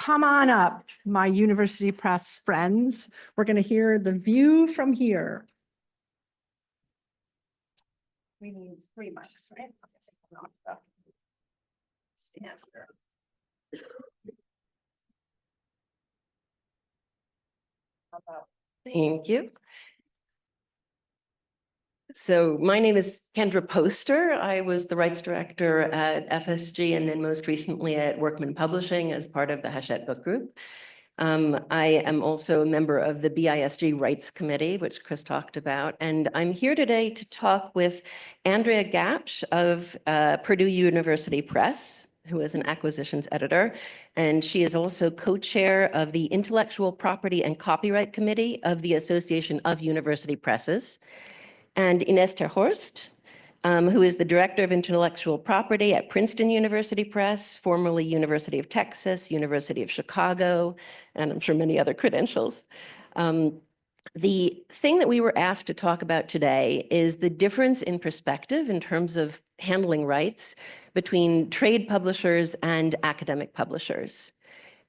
come on up, my University Press friends. We're going to hear the view from here. We need 3 mics, right? I'm gonna take one off the stand here. Thank you. So my name is Kendra Poster. I was the rights director at FSG and then most recently at Workman Publishing as part of the Hachette Book Group. I am also a member of the BISG Rights Committee, which Chris talked about. And I'm here today to talk with Andrea Gapsch of Purdue University Press, who is an acquisitions editor. And she is also co-chair of the Intellectual Property and Copyright Committee of the Association of University Presses. And Ines Horst, who is the Director of Intellectual Property at Princeton University Press, formerly University of Texas, University of Chicago, and I'm sure many other credentials. The thing that we were asked to talk about today is the difference in perspective in terms of handling rights between trade publishers and academic publishers.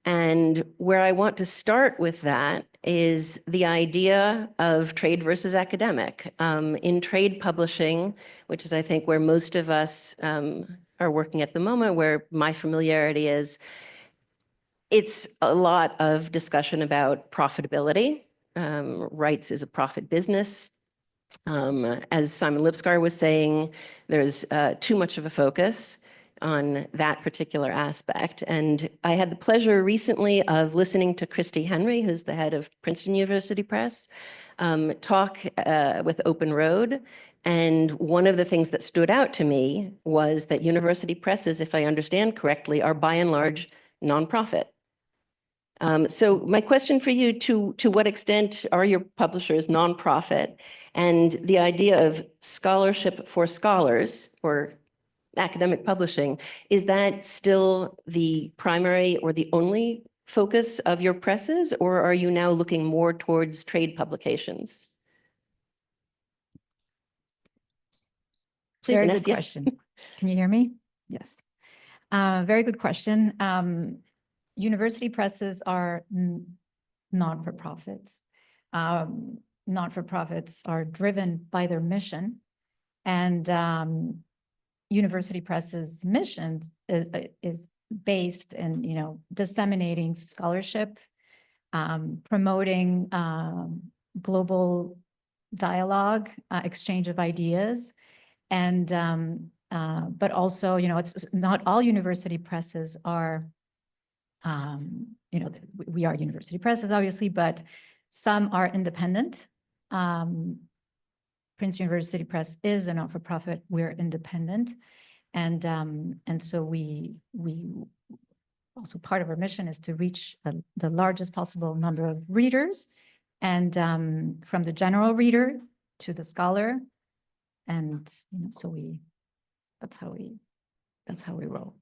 And where I want to start with that is the idea of trade versus academic. In trade publishing, which is I think where most of us are working at the moment, where my familiarity is, it's a lot of discussion about profitability. Rights is a profit business. As Simon Lipscar was saying, there's too much of a focus on that particular aspect. And I had the pleasure recently of listening to Christy Henry, who's the head of Princeton University Press, talk with Open Road. And one of the things that stood out to me was that university presses, if I understand correctly, are by and large nonprofit. So my question for you, to what extent are your publishers nonprofit? And the idea of scholarship for scholars, or academic publishing, is that still the primary or the only focus of your presses, or are you now looking more towards trade publications? Please, Very Ines, good question. Can you hear me? Yes. Very good question. University presses are not-for-profits. Not-for-profits are driven by their mission, and University Press's mission is based in, disseminating scholarship, promoting global dialogue, exchange of ideas, and but also, it's not all university presses are, we are university presses, obviously, but some are independent. Princeton University Press is a not-for-profit. We're independent, and so we also, part of our mission is to reach the largest possible number of readers, and from the general reader to the scholar, and so that's how we roll.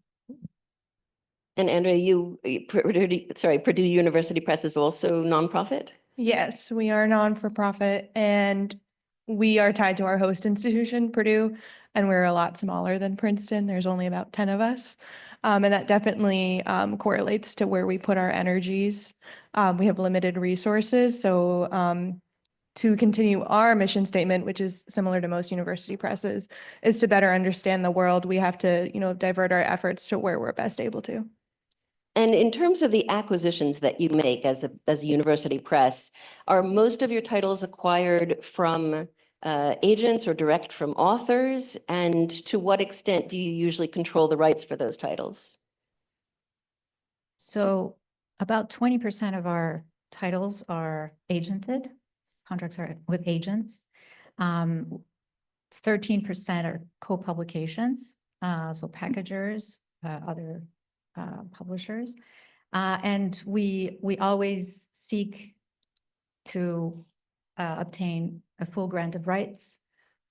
And Andrea, Purdue University Press is also nonprofit? Yes, we are non-for-profit, and we are tied to our host institution, Purdue, and we're a lot smaller than Princeton. There's only about 10 of us. And that definitely correlates to where we put our energies. We have limited resources. So to continue our mission statement, which is similar to most university presses, is to better understand the world. We have to, divert our efforts to where we're best able to. And in terms of the acquisitions that you make as a university press, are most of your titles acquired from agents or direct from authors? And to what extent do you usually control the rights for those titles? So about 20% of our titles are agented. Contracts are with agents. 13% are co-publications, so packagers, other publishers, and we always seek to obtain a full grant of rights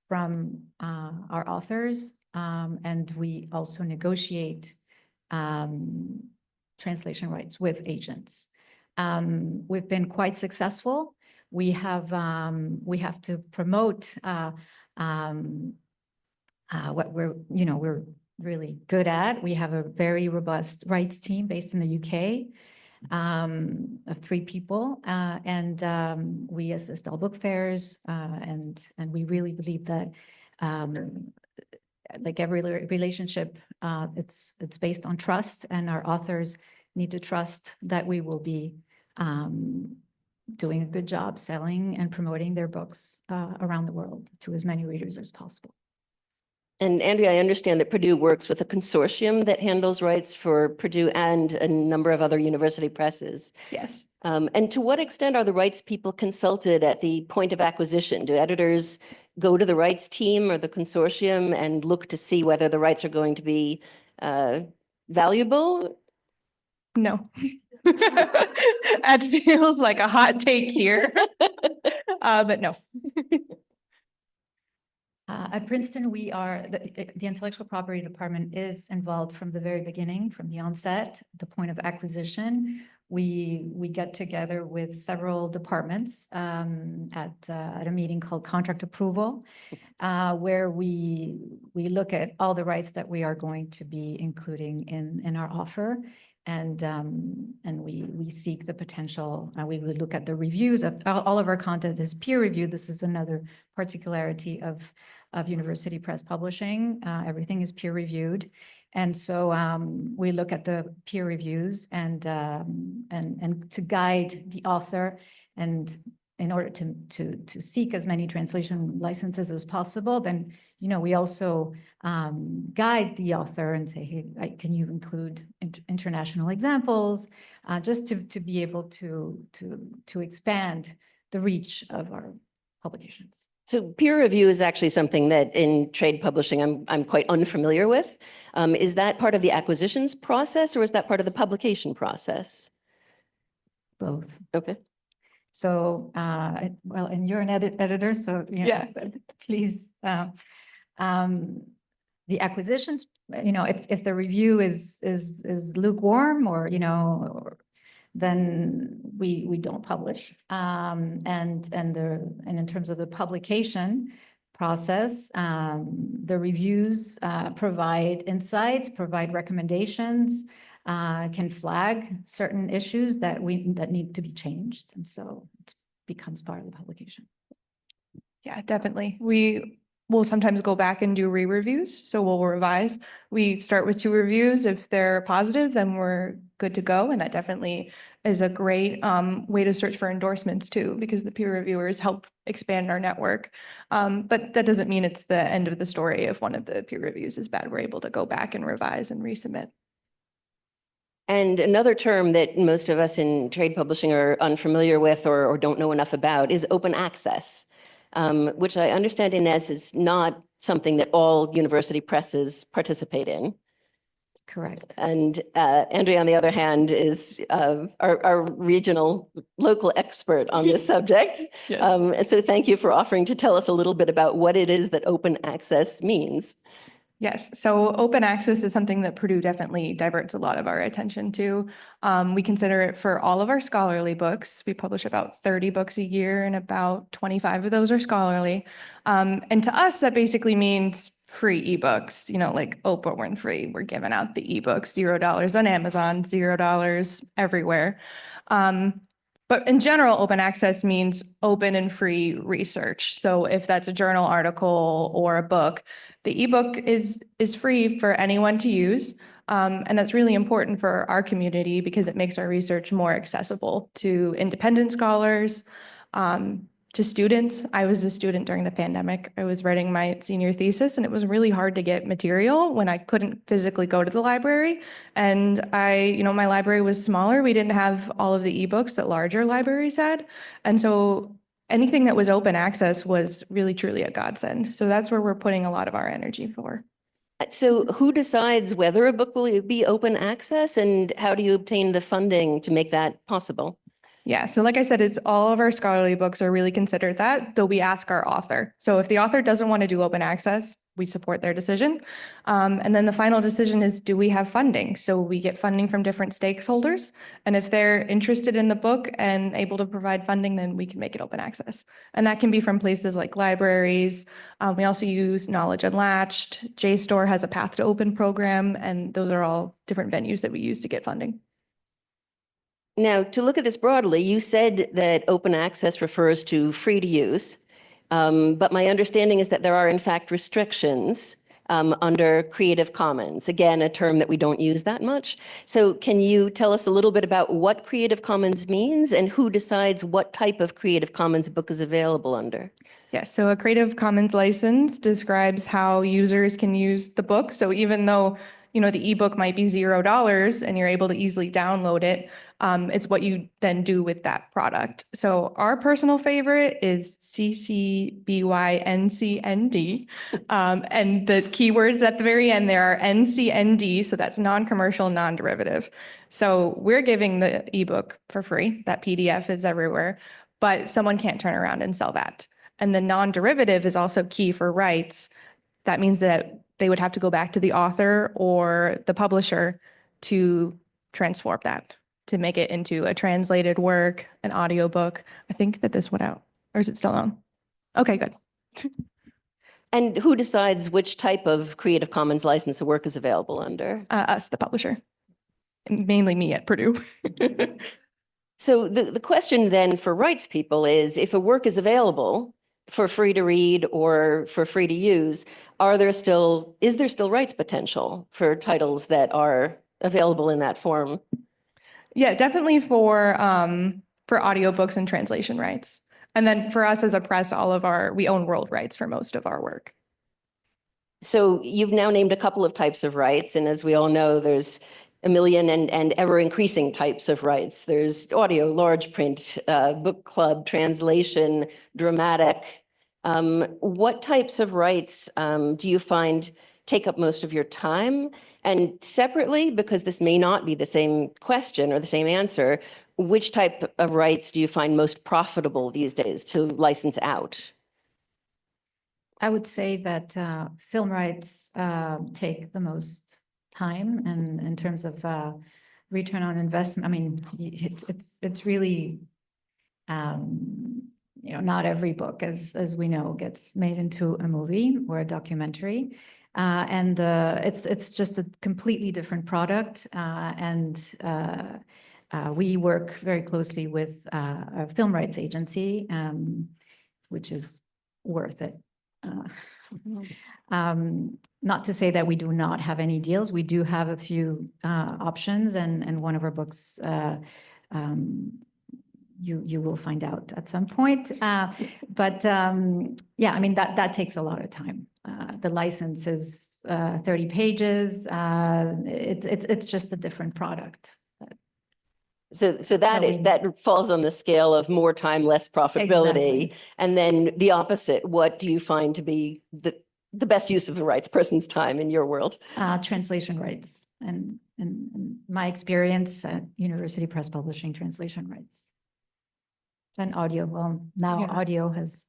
from our authors, and we also negotiate translation rights with agents. We've been quite successful. We have to promote what we're really good at. We have a very robust rights team based in the UK. of 3 people. We assist all book fairs, and we really believe that like every relationship, it's based on trust, and our authors need to trust that we will be doing a good job selling and promoting their books around the world to as many readers as possible. And Andrea, I understand that Purdue works with a consortium that handles rights for Purdue and a number of other university presses. Yes. And to what extent are the rights people consulted at the point of acquisition? Do editors go to the rights team or the consortium and look to see whether the rights are going to be valuable? No. That feels like a hot take here. But no. At Princeton, the intellectual property department is involved from the very beginning, from the onset, the point of acquisition. We get together with several departments at a meeting called contract approval, where we look at all the rights that we are going to be including in our offer. And we seek the potential. We would look at the reviews of all of our content is peer reviewed. This is another particularity of university press publishing. Everything is peer reviewed, and so we look at the peer reviews and to guide the author, and in order to seek as many translation licenses as possible, then we also guide the author and say, hey, can you include international examples, just to be able to expand the reach of our publications. So peer review is actually something that in trade publishing I'm quite unfamiliar with. Is that part of the acquisitions process, or is that part of the publication process? Both. Okay. So, well, and you're an editor, so Yeah. please. The acquisitions, if the review is lukewarm, or then we don't publish. And in terms of the publication process, the reviews provide insights, provide recommendations, can flag certain issues that need to be changed, and so it becomes part of the publication. Yeah, definitely. We will sometimes go back and do re-reviews. So we'll revise. We start with 2 reviews. If they're positive, then we're good to go. And that definitely is a great way to search for endorsements too, because the peer reviewers help expand our network. But that doesn't mean it's the end of the story. If one of the peer reviews is bad, we're able to go back and revise and resubmit. And another term that most of us in trade publishing are unfamiliar with or don't know enough about is open access, which I understand, Ines, is not something that all university presses participate in. Correct. And Andrea, on the other hand, is our regional local expert on this subject. Yes. So thank you for offering to tell us a little bit about what it is that open access means. Yes, so open access is something that Purdue definitely diverts a lot of our attention to. We consider it for all of our scholarly books. We publish about 30 books a year, and about 25 of those are scholarly. And to us, that basically means free ebooks, like Oprah Winfrey, we're giving out the ebooks, $0 on Amazon, $0 everywhere. But in general, open access means open and free research. So if that's a journal article or a book, the ebook is free for anyone to use. And that's really important for our community because it makes our research more accessible to independent scholars, to students. I was a student during the pandemic. I was writing my senior thesis, and it was really hard to get material when I couldn't physically go to the library. And my library was smaller. We didn't have all of the ebooks that larger libraries had. And so anything that was open access was really, truly a godsend. So that's where we're putting a lot of our energy for. So who decides whether a book will be open access, and how do you obtain the funding to make that possible? Yeah, so like I said, it's all of our scholarly books are really considered that, though we ask our author. So if the author doesn't want to do open access, we support their decision. And then the final decision is, do we have funding? So we get funding from different stakeholders. And if they're interested in the book and able to provide funding, then we can make it open access. And that can be from places like libraries. We also use Knowledge Unlatched. JSTOR has a Path to Open program, and those are all different venues that we use to get funding. Now, to look at this broadly, you said that open access refers to free to use. But my understanding is that there are in fact restrictions under Creative Commons, again, a term that we don't use that much. So can you tell us a little bit about what Creative Commons means and who decides what type of Creative Commons book is available under? Yes, so a Creative Commons license describes how users can use the book. So even though, the ebook might be $0 and you're able to easily download it, it's what you then do with that product. So our personal favorite is CCBYNCND. And the keywords at the very end there are NCND, so that's non-commercial, non-derivative. So we're giving the ebook for free. That PDF is everywhere, but someone can't turn around and sell that. And the non-derivative is also key for rights. That means that they would have to go back to the author or the publisher to transform that, to make it into a translated work, an audiobook. I think that this went out, or is it still on? Okay, good. And who decides which type of Creative Commons license a work is available under? Us, the publisher. Mainly me at Purdue. So the question then for rights people is, if a work is available for free to read or for free to use, is there still rights potential for titles that are available in that form? Yeah, definitely for audiobooks and translation rights. And then for us as a press, we own world rights for most of our work. So you've now named a couple of types of rights, and as we all know, there's a million and ever increasing types of rights. There's audio, large print, book club, translation, dramatic. What types of rights do you find take up most of your time? And separately, because this may not be the same question or the same answer, which type of rights do you find most profitable these days to license out? I would say that film rights take the most time, and in terms of return on investment, I mean, it's really, not every book, as we know, gets made into a movie or a documentary, and it's just a completely different product, and we work very closely with a film rights agency, which is worth it. Not to say that we do not have any deals. We do have a few options, and one of our books you will find out at some point. But yeah, I mean that takes a lot of time. The license is 30 pages. It's just a different product. So that falls on the scale of more time, less profitability. Exactly. And then the opposite, what do you find to be the best use of the rights person's time in your world? Translation rights, and in my experience at University Press Publishing, translation rights. And audio, well, now Yeah. audio has,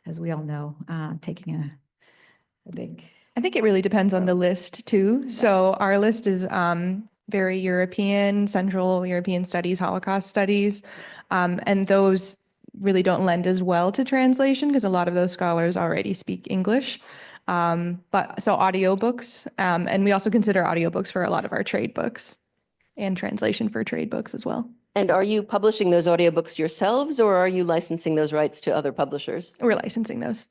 as we all know, taking a big. I think it really depends on the list too. So our list is very European, Central European studies, Holocaust studies, and those really don't lend as well to translation because a lot of those scholars already speak English. But so audiobooks, and we also consider audiobooks for a lot of our trade books and translation for trade books as well. And are you publishing those audiobooks yourselves, or are you licensing those rights to other publishers? We're licensing those.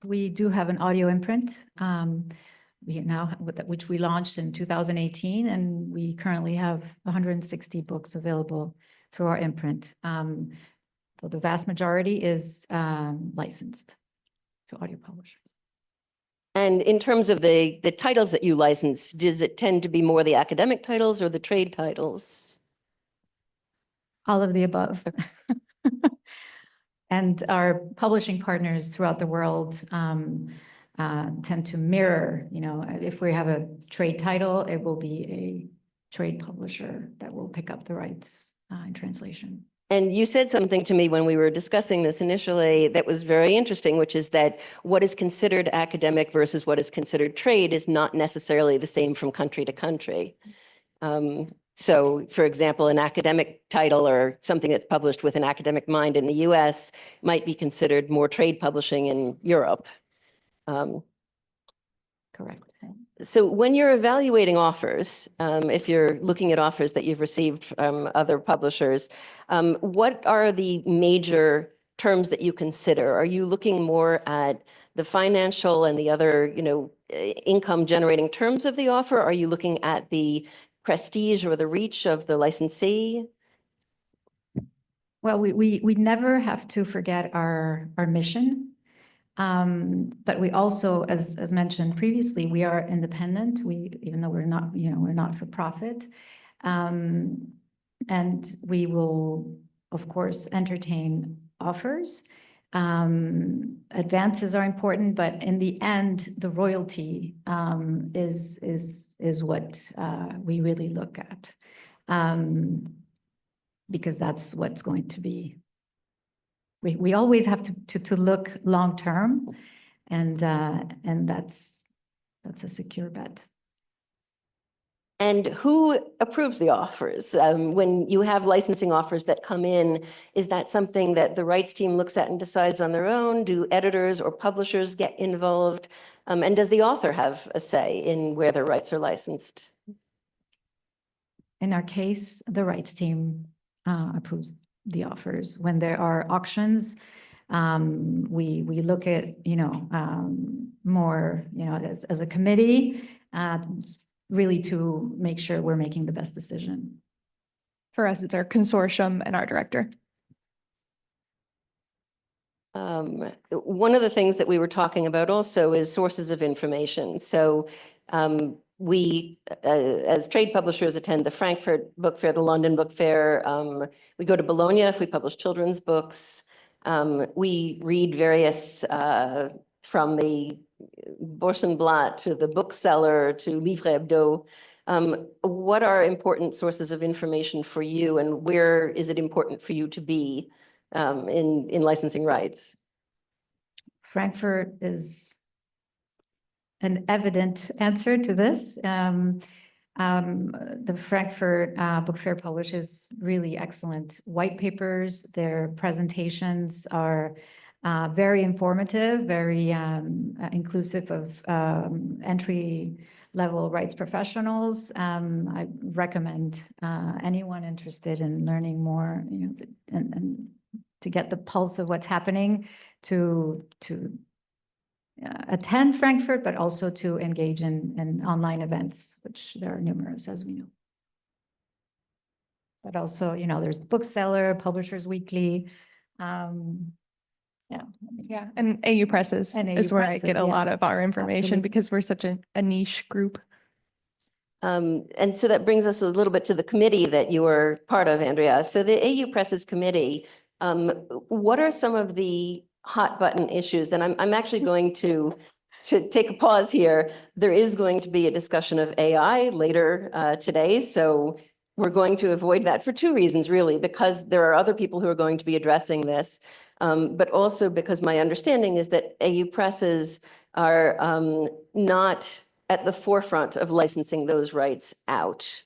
We do have an audio imprint, which we launched in 2018, and we currently have 160 books available through our imprint. So the vast majority is licensed to audio publishers. And in terms of the titles that you license, does it tend to be more the academic titles or the trade titles? All of the above. And our publishing partners throughout the world tend to mirror, if we have a trade title, it will be a trade publisher that will pick up the rights in translation. And you said something to me when we were discussing this initially that was very interesting, which is that what is considered academic versus what is considered trade is not necessarily the same from country to country. So, for example, an academic title or something that's published with an academic mind in the US might be considered more trade publishing in Europe. correct. So when you're evaluating offers, if you're looking at offers that you've received from other publishers, what are the major terms that you consider? Are you looking more at the financial and the other, income generating terms of the offer? Are you looking at the prestige or the reach of the licensee? Well, we never have to forget our mission. But we also, as mentioned previously, we are independent. Even though we're not for profit. And we will, of course, entertain offers. Advances are important, but in the end, the royalty is what we really look at. Because that's what's going to be. We always have to look long term, and that's a secure bet. And who approves the offers? When you have licensing offers that come in, is that something that the rights team looks at and decides on their own? Do editors or publishers get involved? And does the author have a say in where their rights are licensed? In our case, the rights team approves the offers. When there are auctions, we look at, more, as a committee, really to make sure we're making the best decision. For us, it's our consortium and our director. One of the things that we were talking about also is sources of information. So we, as trade publishers, attend the Frankfurt Book Fair, the London Book Fair. We go to Bologna if we publish children's books. We read various, from the Borsenblatt to the Bookseller to Livre Hebdo. What are important sources of information for you, and where is it important for you to be in licensing rights? Frankfurt is an evident answer to this. The Frankfurt Book Fair publishes really excellent white papers. Their presentations are very informative, very inclusive of entry-level rights professionals. I recommend anyone interested in learning more, and to get the pulse of what's happening, to attend Frankfurt, but also to engage in online events, which there are numerous, as we know. But also, there's the Bookseller, Publishers Weekly. Yeah, and AU Presses is where I get a lot of our information, because we're such a niche group. And so that brings us a little bit to the committee that you are part of, Andrea. So the AU Presses Committee, what are some of the hot button issues? And I'm actually going to take a pause here. There is going to be a discussion of AI later today. So we're going to avoid that for two reasons, really, because there are other people who are going to be addressing this, but also because my understanding is that AU Presses are not at the forefront of licensing those rights out.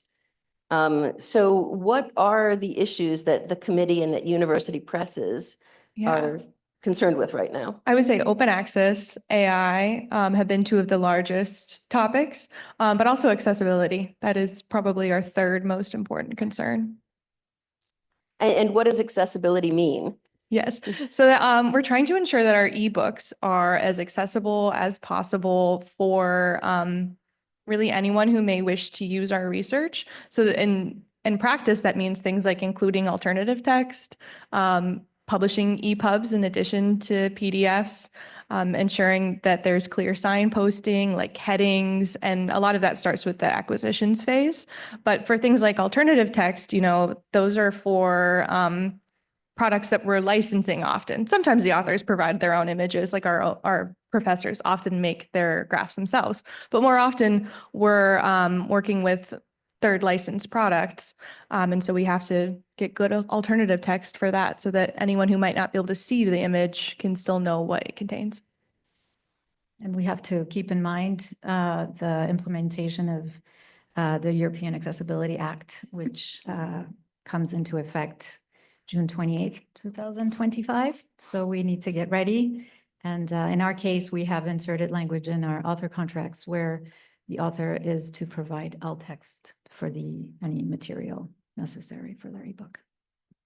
So what are the issues that the committee and that university presses are concerned with right now? I would say open access, AI have been two of the largest topics, but also accessibility. That is probably our third most important concern. And what does accessibility mean? Yes, so that, we're trying to ensure that our ebooks are as accessible as possible for really anyone who may wish to use our research. So that in practice, that means things like including alternative text, publishing EPUBs in addition to PDFs, ensuring that there's clear signposting, like headings, and a lot of that starts with the acquisitions phase. But for things like alternative text, those are for products that we're licensing often. Sometimes the authors provide their own images, like our professors often make their graphs themselves, but more often we're working with third licensed products. And so we have to get good alternative text for that, so that anyone who might not be able to see the image can still know what it contains. And we have to keep in mind the implementation of the European Accessibility Act, which comes into effect June 28th, 2025. So we need to get ready And in our case, we have inserted language in our author contracts where the author is to provide alt text for any material necessary for their ebook.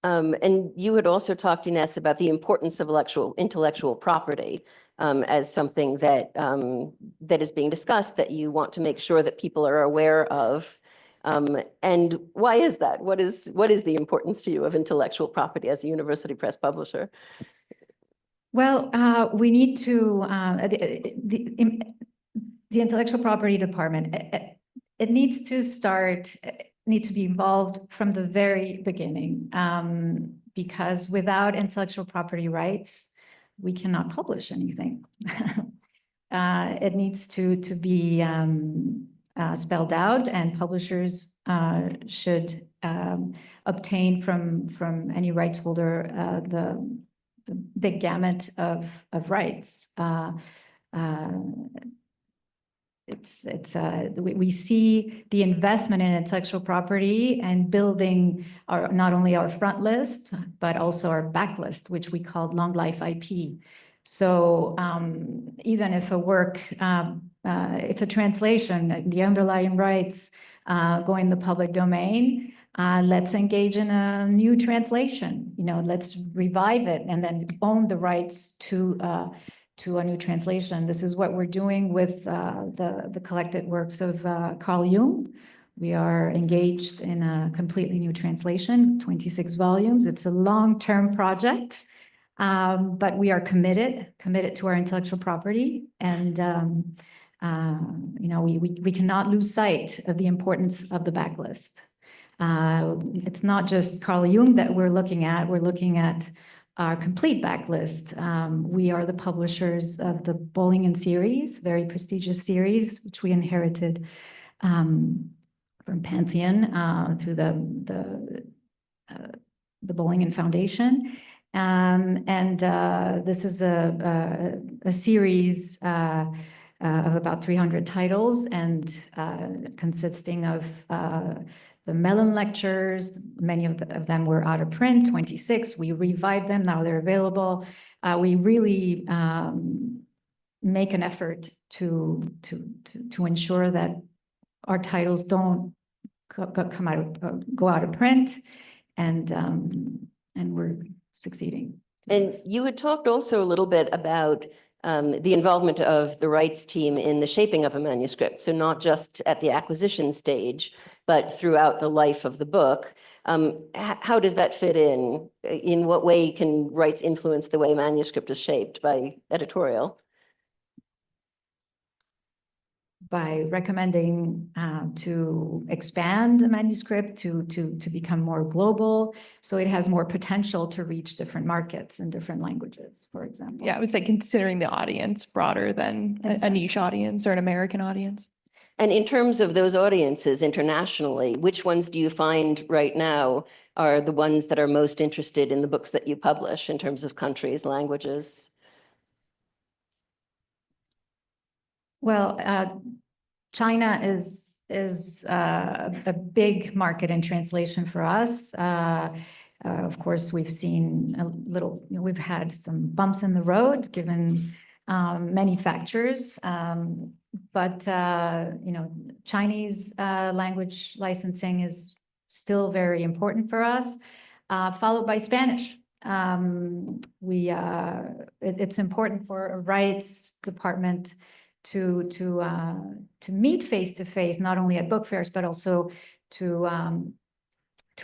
And you had also talked, Ines, about the importance of intellectual property as something that that is being discussed, that you want to make sure that people are aware of. And why is that? What is the importance to you of intellectual property as a university press publisher? Well, we need to, the intellectual property department, it needs to be involved from the very beginning, because without intellectual property rights, we cannot publish anything. It needs to be spelled out, and publishers should obtain from any rights holder the big gamut of rights. We see the investment in intellectual property and building not only our front list, but also our back list, which we called long life IP. So even if a work, if a translation, the underlying rights go in the public domain, let's engage in a new translation. Let's revive it and then own the rights to a new translation. This is what we're doing with the collected works of Carl Jung. We are engaged in a completely new translation, 26 volumes. It's a long-term project, but we are committed to our intellectual property. And, we cannot lose sight of the importance of the backlist. It's not just Carl Jung that we're looking at. We're looking at our complete backlist. We are the publishers of the Bowling series, very prestigious series, which we inherited from Pantheon through the Bowling Foundation. And this is a series of about 300 titles, and consisting of the Mellon lectures. Many of them were out of print, 26. We revived them, now they're available. We really make an effort to ensure that our titles don't go out of print, and we're succeeding. And you had talked also a little bit about the involvement of the rights team in the shaping of a manuscript. So not just at the acquisition stage, but throughout the life of the book. How does that fit in? In what way can rights influence the way manuscript is shaped by editorial? By recommending to expand a manuscript to become more global, so it has more potential to reach different markets and different languages, for example. Yeah, I would say considering the audience broader than a niche audience or an American audience. And in terms of those audiences internationally, which ones do you find right now are the ones that are most interested in the books that you publish in terms of countries, languages? Well, China is a big market in translation for us. Of course, we've seen we've had some bumps in the road given many factors, but Chinese language licensing is still very important for us, followed by Spanish. It's important for a rights department to meet face to face, not only at book fairs, but also to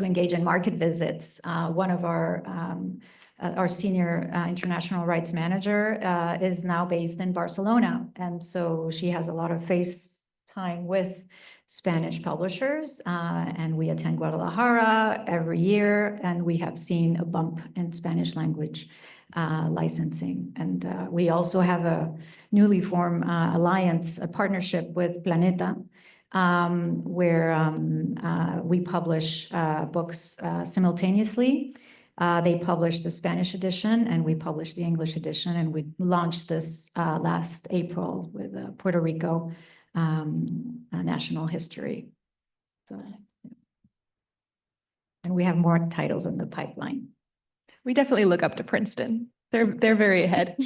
engage in market visits. One of our senior international rights manager is now based in Barcelona, and so she has a lot of face time with Spanish publishers, and we attend Guadalajara every year, and we have seen a bump in Spanish language licensing. And we also have a newly formed alliance, a partnership with Planeta, where we publish books simultaneously. They publish the Spanish edition and we publish the English edition, and we launched this last April with Puerto Rico national history. So, and we have more titles in the pipeline. We definitely look up to Princeton. They're very ahead.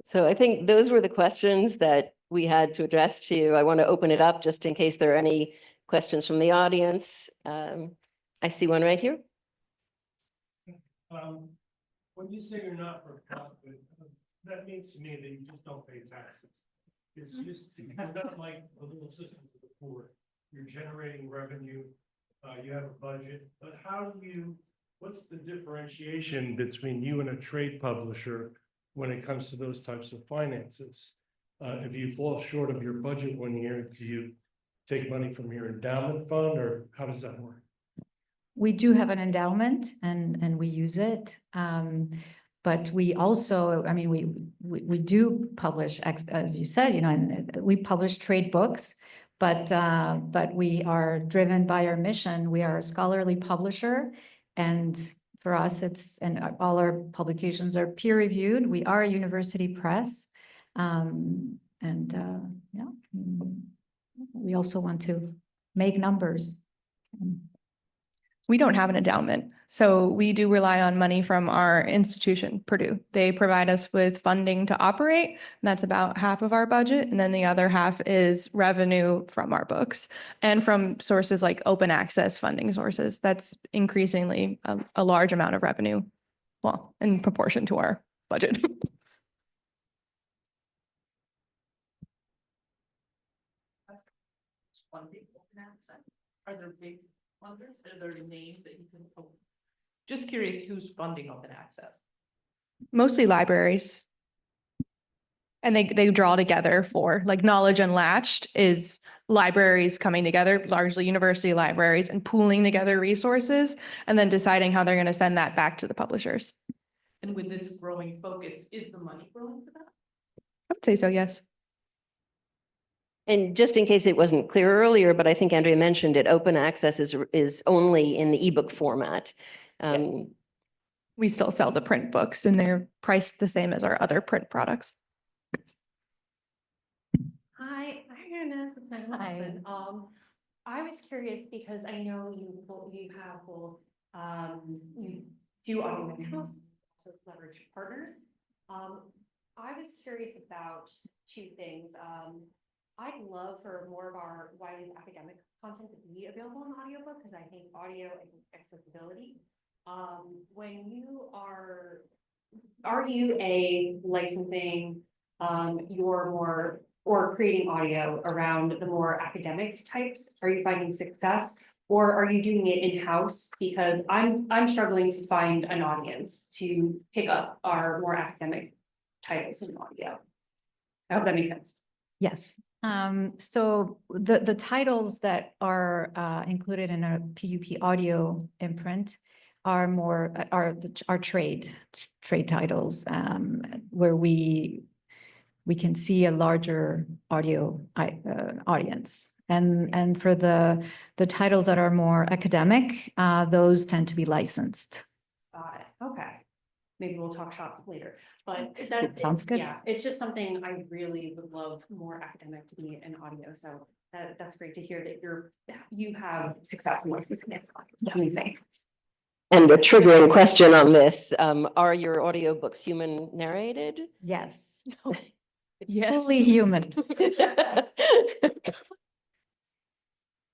So I think those were the questions that we had to address to you. I want to open it up just in case there are any questions from the audience. I see one right here. When you say you're not for profit, that means to me that you just don't pay taxes. It's just, you're not like a little system to the poor. You're generating revenue, you have a budget, but what's the differentiation between you and a trade publisher when it comes to those types of finances? If you fall short of your budget 1 year, do you take money from your endowment fund, or how does that work? We do have an endowment and we use it. But we also, I mean, we do publish, as you said, you know, and we publish trade books, but we are driven by our mission. We are a scholarly publisher, and for us, and all our publications are peer reviewed. We are a university press. Yeah, we also want to make numbers. We don't have an endowment, so we do rely on money from our institution, Purdue. They provide us with funding to operate, and that's about half of our budget. And then the other half is revenue from our books and from sources like open access funding sources. That's increasingly a large amount of revenue, well, in proportion to our budget. Funding open access? Are there big funders? Are there names that you can? Just curious, who's funding open access? Mostly libraries. And they draw together for, like, Knowledge Unlatched is libraries coming together, largely university libraries, and pooling together resources and then deciding how they're going to send that back to the publishers. And with this growing focus, is the money growing for that? I would say so, yes. And just in case it wasn't clear earlier, but I think Andrea mentioned it, open access is only in the ebook format. We still sell the print books and they're priced the same as our other print products. Hi, Ines. It's my Hi. husband. I was curious because I know you have both, you do audio in-house, also leverage partners. I was curious about two things. I'd love for more of our widely academic content to be available in audiobook because I think audio and accessibility. When you are you a licensing your more or creating audio around the more academic types? Are you finding success, or are you doing it in-house? Because I'm struggling to find an audience to pick up our more academic titles in audio. I hope that makes sense. Yes. So the titles that are included in a PUP audio imprint are more are trade titles, where we can see a larger audio audience. And for the titles that are more academic, those tend to be licensed. Got it. Okay. Maybe we'll talk shop later, but that Sounds good. Yeah, it's just something I really would love more academic to be in audio. So that's great to hear that you have success in licensing it. Amazing. And a triggering question on this, are your audiobooks human narrated? Yes. Yes. Fully human.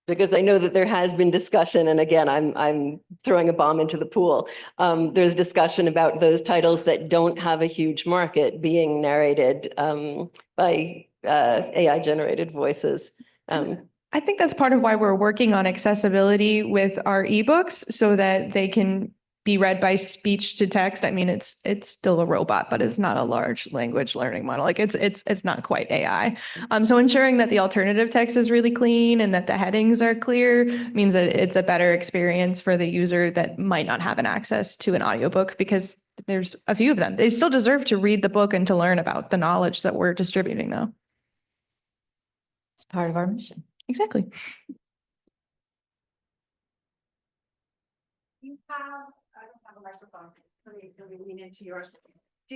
Because I know that there has been discussion, and again, I'm throwing a bomb into the pool. There's discussion about those titles that don't have a huge market being narrated by AI generated voices. I think that's part of why we're working on accessibility with our ebooks so that they can be read by speech to text. I mean, it's still a robot, but it's not a large language learning model. Like it's not quite AI. So ensuring that the alternative text is really clean and that the headings are clear means that it's a better experience for the user that might not have an access to an audiobook, because there's a few of them. They still deserve to read the book and to learn about the knowledge that we're distributing, though. It's part of our mission. Exactly. You have, I don't have a microphone. Let me lean into yours. Do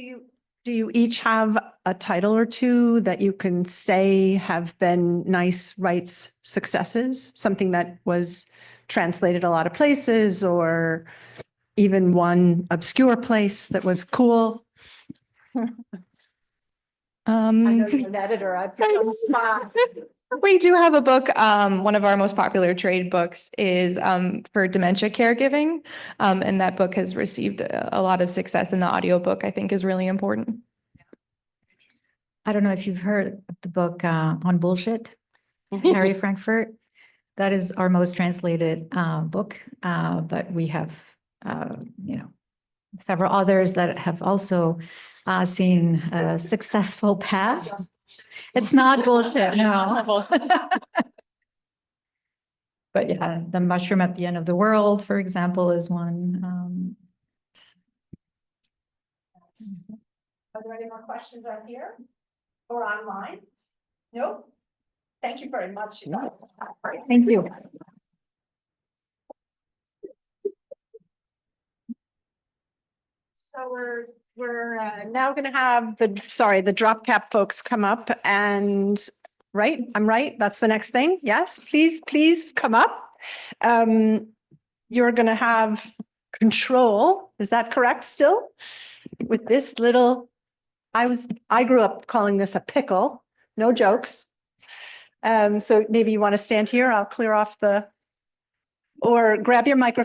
you each have a title or two that you can say have been nice rights successes? Something that was translated a lot of places, or even one obscure place that was cool? I know you're an editor. I've put you on the spot. We do have a book. One of our most popular trade books is for dementia caregiving. And that book has received a lot of success, and the audiobook I think is really important. I don't know if you've heard of the book on bullshit, Harry Frankfurt. That is our most translated book, but we have, several others that have also seen a successful path. It's not bullshit, no. But yeah, The Mushroom at the End of the World, for example, is one. Are there any more questions on here or online? No? Thank you very much. You guys. Thank you. So we're now going to have the drop cap folks come up and, right? I'm right? That's the next thing? Yes, please come up. You're going to have control. Is that correct still? With this little, I grew up calling this a pickle. No jokes. So maybe you want to stand here. I'll clear off or grab your microphone.